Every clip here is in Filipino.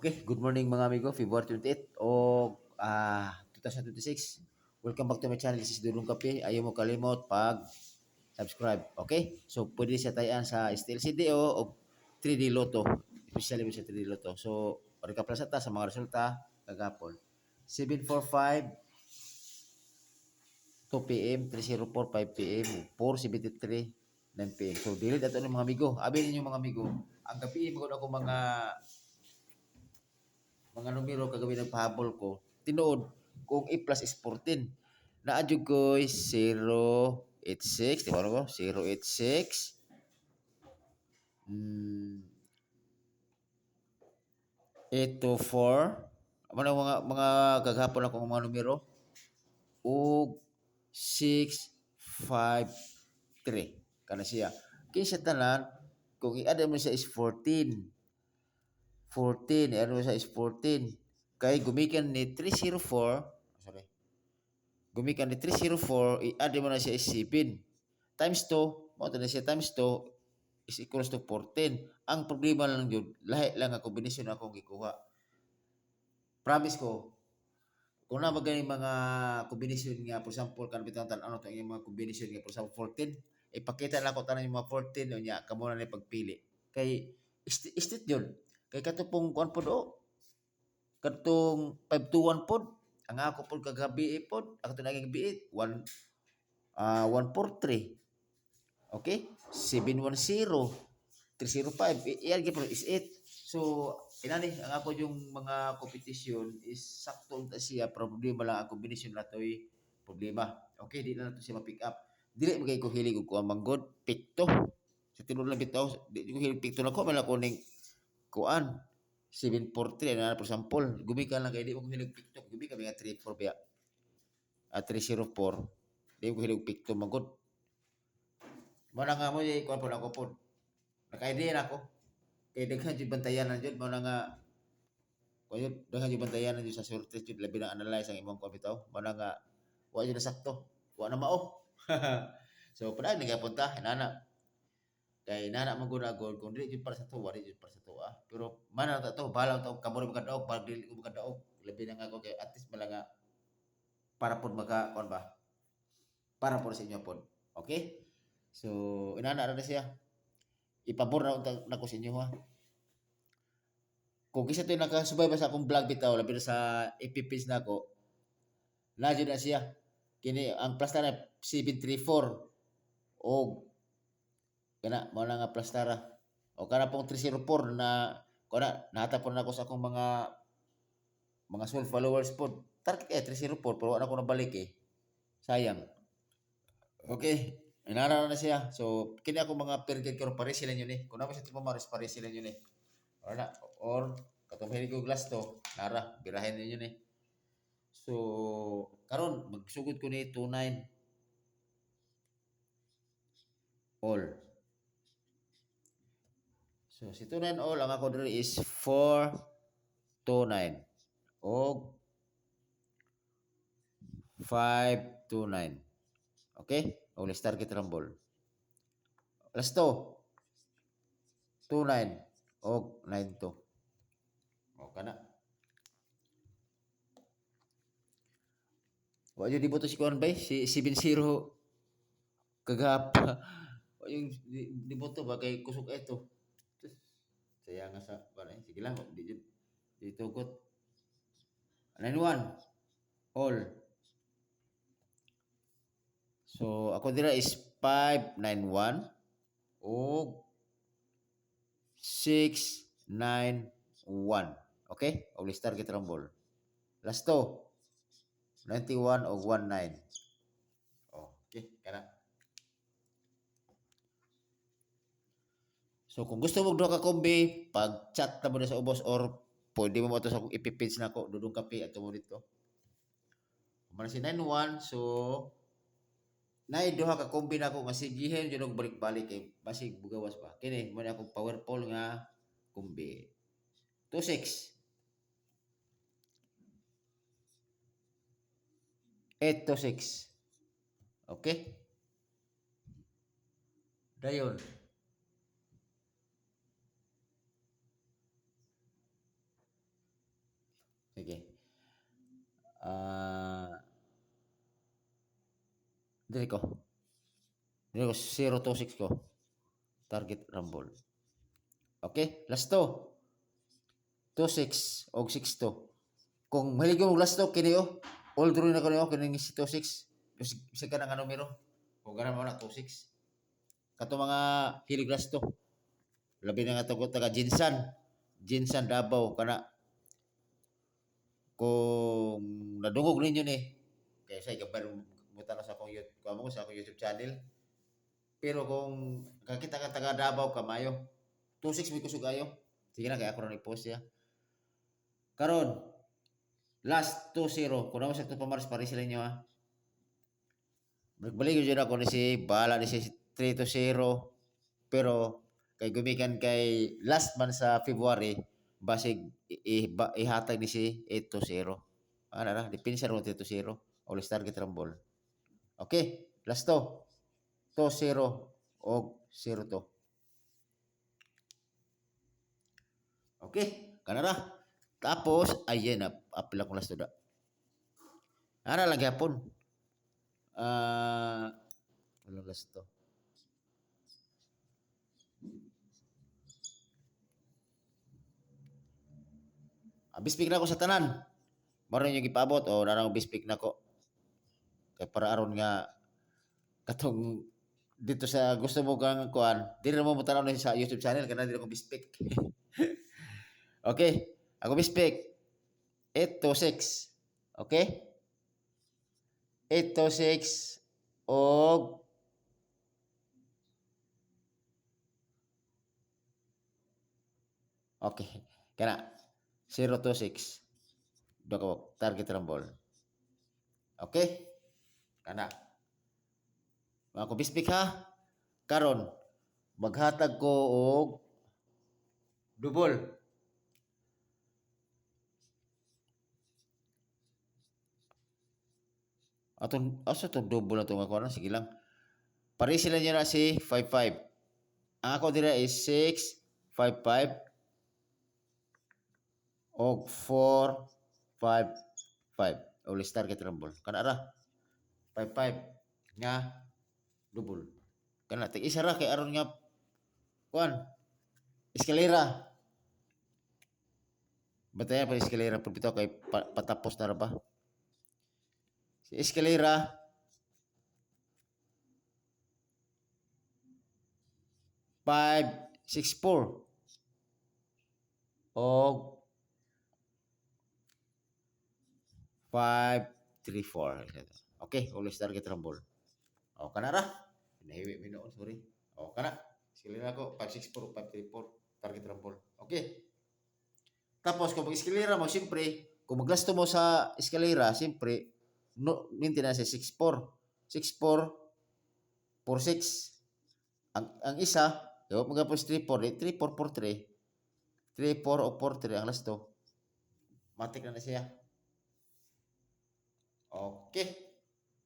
Okay, good morning mga amigo, February 28 o 2026. Welcome back to my channel. This is Dulong Kape. Ayaw mo kalimot pag subscribe. Okay? So, pwede siya tayaan sa STLCDO o 3D Lotto. Especially sa 3D Lotto. So, recap lang sa mga resulta kagapon. 7:45 2 p.m., 3:04 5 p.m., 4:73 9 p.m. So, dilid ato ng mga amigo. Abi ninyo mga amigo. Ang gabi mo ako mga numero kagabi nagpahabol ko. Tinuod kung A plus is 14. Naadyo ko 086, di ba ko? 086 824 mga gagapon ako mga numero ug 653 kana siya. Kinsa tanan kung i-add mo siya is 14. 14, ano siya is 14. Kay gumikan ni 304, sorry. Gumikan ni 304, i-add mo na siya is 7. Times 2, mo na siya times 2 is equals to 14. Ang problema lang yun, lahi lang ang kombinasyon akong gikuha. Promise ko, kung na magaling mga kombinasyon nga, for example, kanang ano to yung mga kombinasyon nga, for example, 14, ipakita lang ko tanan yung mga 14, o niya, kamo na pagpili. Kay, istit yun. Kay katupong kuan po do, katong 521 pod, ang ako pod kagabi pod, ako naging biit 143. Okay? 710 305. Iyan gyud is 8. So, inani ang ako yung mga competition is sakto ta siya, problema lang ang kombinasyon natoy problema. Okay, di na nato siya ma-pick up. Dili magay ko hilig og kuan manggod, pikto. Sa tinuod lang bitaw, di ko hilig pikto na ko man ako ning kuan 743 na for example, gumikan lang kay di mo hilig pikto, gumikan nga 34 biya. At 304, di ko hilig pikto manggod. Mana nga mo kuan po ako pod. Naka-idea na ako. Kay daghan jud bantayan jud mo na nga kuya daghan jud bantayan jud sa sortes jud labi na analyze ang imong kompitaw. Mo na nga wa jud sakto. Wa na mao. So padayon nga punta inana. Kay inana man gud agol kung dili jud para sa to, wa jud para sa to Pero mana ta to, balaw ta kamo ra magadaog, pag dili ko magadaog. Labi na nga ako kay at least bala nga para pod maka kuan ba? Para pod sa inyo pod. Okay? So inana ra na siya. Ipabor na ko sa inyo ha. Kung kisa to nakasubay ba sa akong vlog bitaw labi na sa FPPs na ako, na jud na siya. Kini ang plastara 734 o kana mo na nga plastara. O kana pong 304 na kana nahatapon na ako sa akong mga soul followers pod. Target 304 pero wala ko nabalik Sayang. Okay. Inara na siya. So, kini ako mga perged ko pare sila yun Kung naman sa tipo maris pare sila yun Or na, or katong hili ko glass to, nara, birahin ninyo So, karon magsugod ko ni 29 all. So, si 29 all, ang ako dito is 429 o 529. Okay? O, let's target rumble. Last to, 29 o 92. O, kana. Wa yun diboto si Kuan Bay, si 7-0 kagapa. Wa yung diboto ba kay kusog ito. Saya nga sa balay. Sige lang, di tugot. 9-1 all. So ako dira is 591 o 691. Okay? O list target rumble. Last to 91 o 19. Okay, kana. So kung gusto mo duha ka kombi, pag-chat na mo na sa ubos or pwede mo to sa akong ipipage na ko, Dudong Kape ato mo dito. Kumana si 91, so duha ka kombi na ko nga sigihen jud og balik-balik kay basig bugawas pa. Kini mo na akong powerful nga kombi. 26 826. Okay? Dayon. Sige. Dili ko. Dili ko 026 ko. Target rumble. Okay, last to. 26 og 62. Kung mahilig yung last to kini all draw na ko niyo kini si 26. Kasi ka nga numero. Kung ganun mo na 26. Kato mga hilig last to. Labi na nga to taga Jinsan. Jinsan Davao kana kung nadungog ninyo ni kaya sa ikabar muta na sa akong YouTube channel. Pero kung kakita ka taga Davao kamayo 26 may kusog ayo. Sige na kaya ako na i-post ya. Karon last 2-0 kung naman sa ito pamaris pare sila inyo ha. Balik yun ako ni si bahala ni si 3-0 pero kay gumikan kay last man sa February basig ihatag ni si 8-0. Ano na, dipinsa ron 3-0. All-Star get rumble. Okay, last to. 2-0 o 0-2. Okay, kanara. Tapos, ayan na, apila kong last to da. Ano lang yapon? Ano last to? Bispik na ako sa tanan. Maroon yung ipabot o narang bispik na ko. Kaya para aron nga katong dito sa gusto mo kang kuan, di na mo mutanaw na sa YouTube channel kana di ko bispik. Okay, ako bispik 8-6. Okay? 8-6 og okay. Kana 0-6. Doko target rumble. Okay? Kana. Ako bispik ha. Karon maghatag ko og double. Asa to double na to nga kuan sige lang. Pare sila niya na si 5-5. Ang ako dira is 6-5-5 og 4-5-5. All star get rumble. Kana ra 5-5 nga double. Kana tig isa ra kay aron nga kuan eskalera. Batayan pa eskalera pud bitaw kay patapos na ra ba? Si eskalera 5-6-4 og 5-3-4. Okay, always target rumble. O kana ra. Nahiwi mi noon, sorry. O kana. Eskalera ko 5-6-4 5-3-4 target rumble. Okay. Tapos kung mag-eskalera mo, siyempre, kung maglasto mo sa eskalera, siyempre, no, maintenance 6-4. 6-4, 4-6. Ang isa, yung mga po 3-4, 3-4, 4-3. 3-4 o 4-3 ang lasto. Matik na siya. Okay.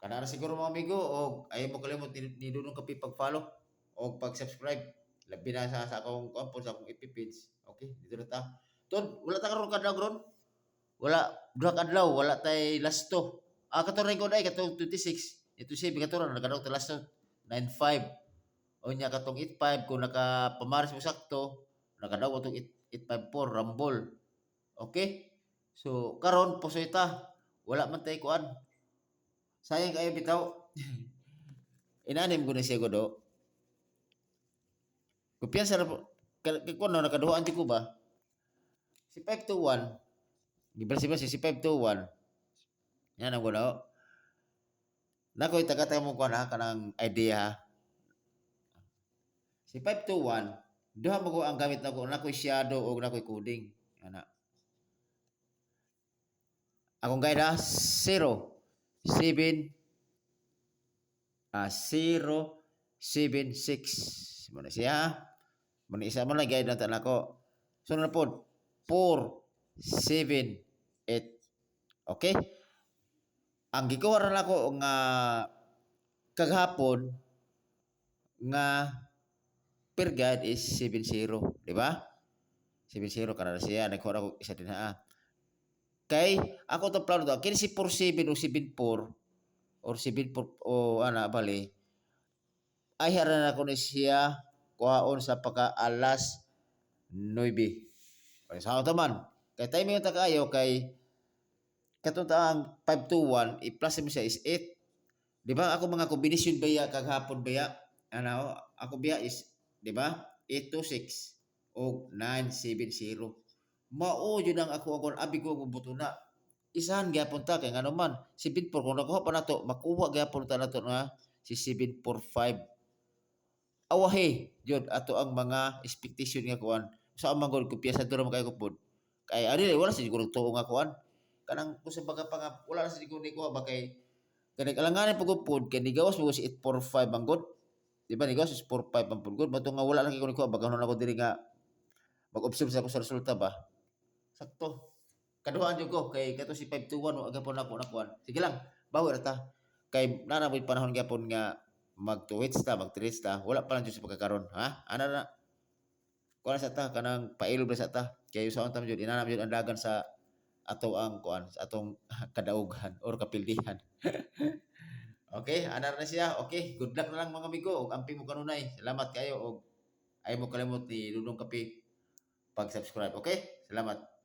Kana na siguro mga amigo, o ayaw mo kalimot ni Dunong Kapi pag-follow o pag-subscribe. Labi na sa akong kumpon, sa akong FB page. Okay, dito na ta. Ton, wala ta karon kadlaw ron. Wala duha kadlaw, wala tay lasto. Kato rin ko dai katong 26. Ito si kato na kadlaw ta lasto 95. O nya katong 85 kung nakapamaris mo sakto, nakadaw atong 854 rumble. Okay? So karon posoita, wala man tay kuan. Sayang kayo bitaw. Inanim ko na siya godo. Kumpiyansa na po. Kung ano, nakaduhaan ko ba? Si 521, gibalsi si 521. Yan ang guno. Nako itagatay mo ko na kanang idea ha. Si 521, duha mo ko ang gamit nako, nakoy shadow o nakoy coding. Ana. Akong guide ha, 0-7 0-7-6. Muna siya. Muna isa mo lang guide natin ako. Sunod na po, 4-7-8. Okay? Ang gikuha na ako nga kaghapon nga per guide is 7-0, di ba? 7-0 kana siya nagkuha ako isa din ha. Kay ako to plano to kini si 47 o 74 or 74 o ana bali ay hara na ko ni siya kuhaon sa pagka alas 9. Ay sa man. Kay timing ta kayo kay katong taang 521 i-plus mo siya is 8. Di ba ako mga kombinasyon baya kaghapon baya ano ako biya is di ba 826 o 970. Mao yun ang ako ang abi ko buto na isahan gyapon ta kay ngano man 74 kung nakuha pa nato makuha gyapon ta nato nga si 745 awahe jud ato ang mga expectation nga kuan sa so, amang ko piyasa duro makay kupod kay ari wala siguro tuo nga kuan kanang kung sa baga pa nga wala na siguro ni kuha ba kay kanang alanganin pagupod kay nigawas mo si 845 ang god di ba nigawas is 45 ang pugod bato nga wala lang kay kuha baga na ako diri nga mag-observe sa ko sa resulta ba sakto kaduhaan jud ko kay kato si 521 aga po nako nakuan sige lang bawo ra ta kay nana may panahon gyapon nga mag 2 hits ta mag 3 hits ta wala pa lang jud sa pagkakaron ha ana na kuan sa ta kanang pailob sa ta kay usaon ta jud inana jud ang dagan sa ato ang kuan sa atong kadaugan or kapildihan okay ana na siya okay good luck na lang mga amigo og amping mo kanunay salamat kayo og ay mo kalimot ni Dudong Kape pag-subscribe okay salamat